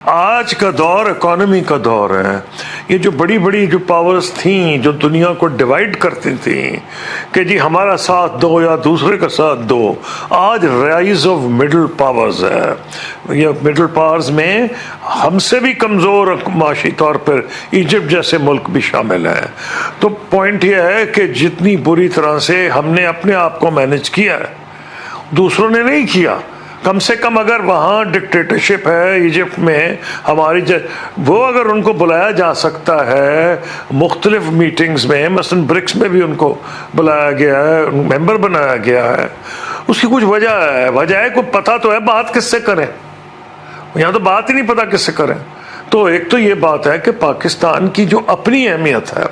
آج کا دور اکانومی کا دور ہے. یہ جو بڑی بڑی جو پاورز تھیں جو دنیا کو ڈیوائیڈ کرتی تھیں کہ جی ہمارا ساتھ دو یا دوسرے کا ساتھ دو، آج رائز آف مڈل پاورز ہے. یہ مڈل پاورز میں ہم سے بھی کمزور معاشی طور پر ایجپٹ جیسے ملک بھی شامل ہیں. تو پوائنٹ یہ ہے کہ جتنی بری طرح سے ہم نے اپنے آپ کو مینج کیا ہے دوسروں نے نہیں کیا. کم سے کم اگر وہاں ڈکٹیٹرشپ ہے ایجپٹ میں ہماری وہ اگر ان کو بلایا جا سکتا ہے مختلف میٹنگز میں، مثلا برکس میں بھی ان کو بلایا گیا ہے، ممبر بنایا گیا ہے، اس کی کچھ وجہ ہے. وجہ ہے کوئی پتہ تو ہے، بات کس سے کریں؟ یہاں تو بات ہی نہیں پتہ کس سے کریں. تو ایک تو یہ بات ہے کہ پاکستان کی جو اپنی اہمیت ہے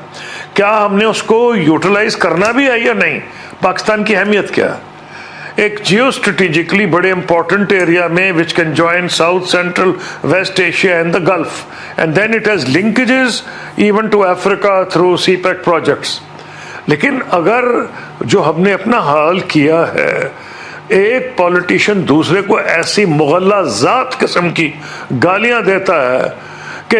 کیا ہم نے اس کو یوٹیلائز کرنا بھی ہے یا نہیں؟ پاکستان کی اہمیت کیا ہے؟ ایک جیو اسٹریٹجکلی بڑے امپورٹنٹ ایریا میں which can join south central West Asia and the Gulf and then it has linkages even to Africa through CPEC projects. لیکن اگر جو ہم نے اپنا حال کیا ہے، ایک پولیٹیشین دوسرے کو ایسی مغلظ ذات قسم کی گالیاں دیتا ہے کہ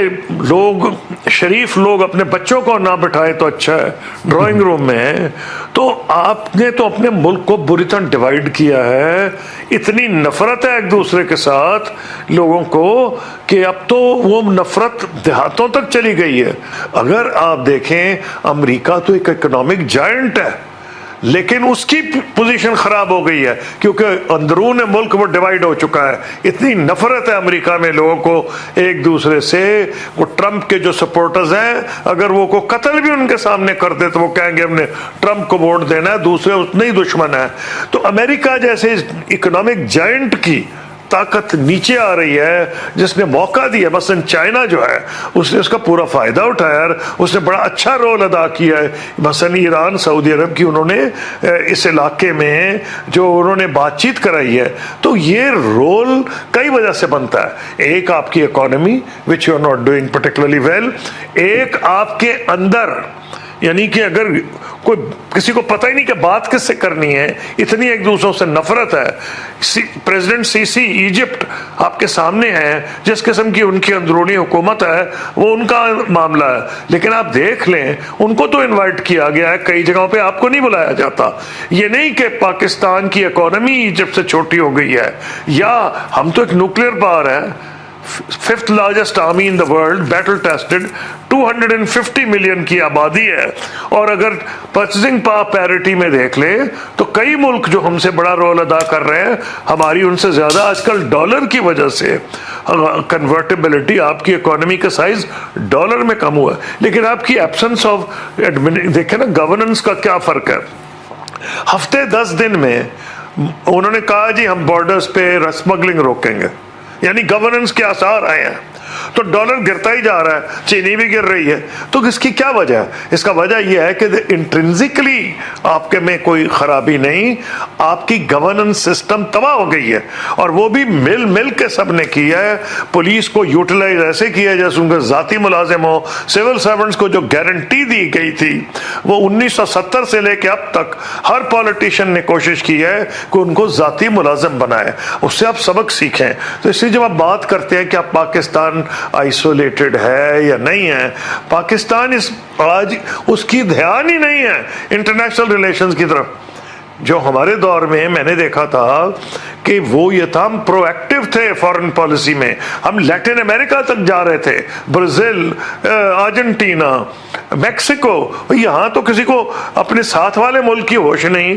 لوگ شریف لوگ اپنے بچوں کو نہ بٹھائے تو اچھا ہے ڈرائنگ روم میں، تو آپ نے تو اپنے ملک کو بری طرح ڈیوائیڈ کیا ہے. اتنی نفرت ہے ایک دوسرے کے ساتھ لوگوں کو کہ اب تو وہ نفرت دیہاتوں تک چلی گئی ہے. اگر آپ دیکھیں امریکہ تو ایک اکنامک جائنٹ ہے لیکن اس کی پوزیشن خراب ہو گئی ہے کیونکہ اندرون ملک وہ ڈیوائیڈ ہو چکا ہے. اتنی نفرت ہے امریکہ میں لوگوں کو ایک دوسرے سے. وہ ٹرمپ کے جو سپورٹرز ہیں اگر وہ کو قتل بھی ان کے سامنے کر دے تو وہ کہیں گے ہم نے ٹرمپ کو ووٹ دینا ہے، دوسرے اتنے ہی دشمن ہے. تو امریکہ جیسے اکنامک جائنٹ کی طاقت نیچے آ رہی ہے جس نے موقع دیا. مثلا چائنا جو ہے اس نے اس کا پورا فائدہ اٹھایا، اس نے بڑا اچھا رول ادا کیا ہے. مثلا ایران سعودی عرب کی انہوں نے اس علاقے میں جو انہوں نے بات چیت کرائی ہے. تو یہ رول کئی وجہ سے بنتا ہے. ایک آپ کی economy which you are not doing particularly well, ایک آپ کے اندر یعنی کہ اگر کوئی کسی کو پتہ ہی نہیں کہ بات کس سے کرنی ہے، اتنی ایک دوسروں سے نفرت ہے. پریزیڈنٹ سی سی ایجپٹ آپ کے سامنے ہے، جس قسم کی ان کی اندرونی حکومت ہے وہ ان کا معاملہ ہے. لیکن آپ دیکھ لیں ان کو تو انوائٹ کیا گیا ہے، کئی جگہوں پہ آپ کو نہیں بلایا جاتا. یہ نہیں کہ پاکستان کی اکانومی ایجپٹ سے چھوٹی ہو گئی ہے، یا ہم تو ایک نیوکلیئر پاور ہے، fifth largest army in the world, battle tested, 250 million کی آبادی ہے. اور اگر پرچیزنگ پاور پیرٹی میں دیکھ لیں تو کئی ملک جو ہم سے بڑا رول ادا کر رہے ہیں ہماری ان سے زیادہ. آج کل ڈالر کی وجہ سے کنورٹیبلٹی، آپ کی اکانومی کا سائز ڈالر میں کم ہوا ہے، لیکن آپ کی ایبسنس آف دیکھیں نا گورننس کا کیا فرق ہے. ہفتے 10 دن میں انہوں نے کہا جی ہم بارڈرز پہ اسمگلنگ روکیں گے، یعنی گورننس کے آثار آئے ہیں. تو ڈالر گرتا ہی جا رہا ہے، چینی بھی گر رہی ہے. تو اس کی کیا وجہ ہے؟ اس کا وجہ یہ ہے کہ انٹرنزکلی آپ کے میں کوئی خرابی نہیں، آپ کی گورننس سسٹم تباہ ہو گئی ہے. اور وہ بھی مل کے سب نے کیا ہے. پولیس کو یوٹیلائز ایسے کیا جیسے ان کے ذاتی ملازم ہو. سول سرونٹس کو جو گارنٹی دی گئی تھی وہ 1970 سے لے کے اب تک ہر پولیٹیشین نے کوشش کی ہے کہ ان کو ذاتی ملازم بنائے. اس سے آپ سبق سیکھیں. تو اس لیے جب آپ بات کرتے ہیں کہ آپ پاکستان آئسولیٹڈ ہے یا نہیں ہے، پاکستان آج اس کی دھیان ہی نہیں ہے انٹرنیشنل ریلیشنز کی طرف. جو ہمارے دور میں نے دیکھا تھا کہ وہ یہ تھا ہم پرو ایکٹیو تھے فارن پالیسی میں. ہم لیٹن امریکہ تک جا رہے تھے، برازیل، ارجنٹینا، میکسیکو. یہاں تو کسی کو اپنے ساتھ والے ملک کی ہوش نہیں.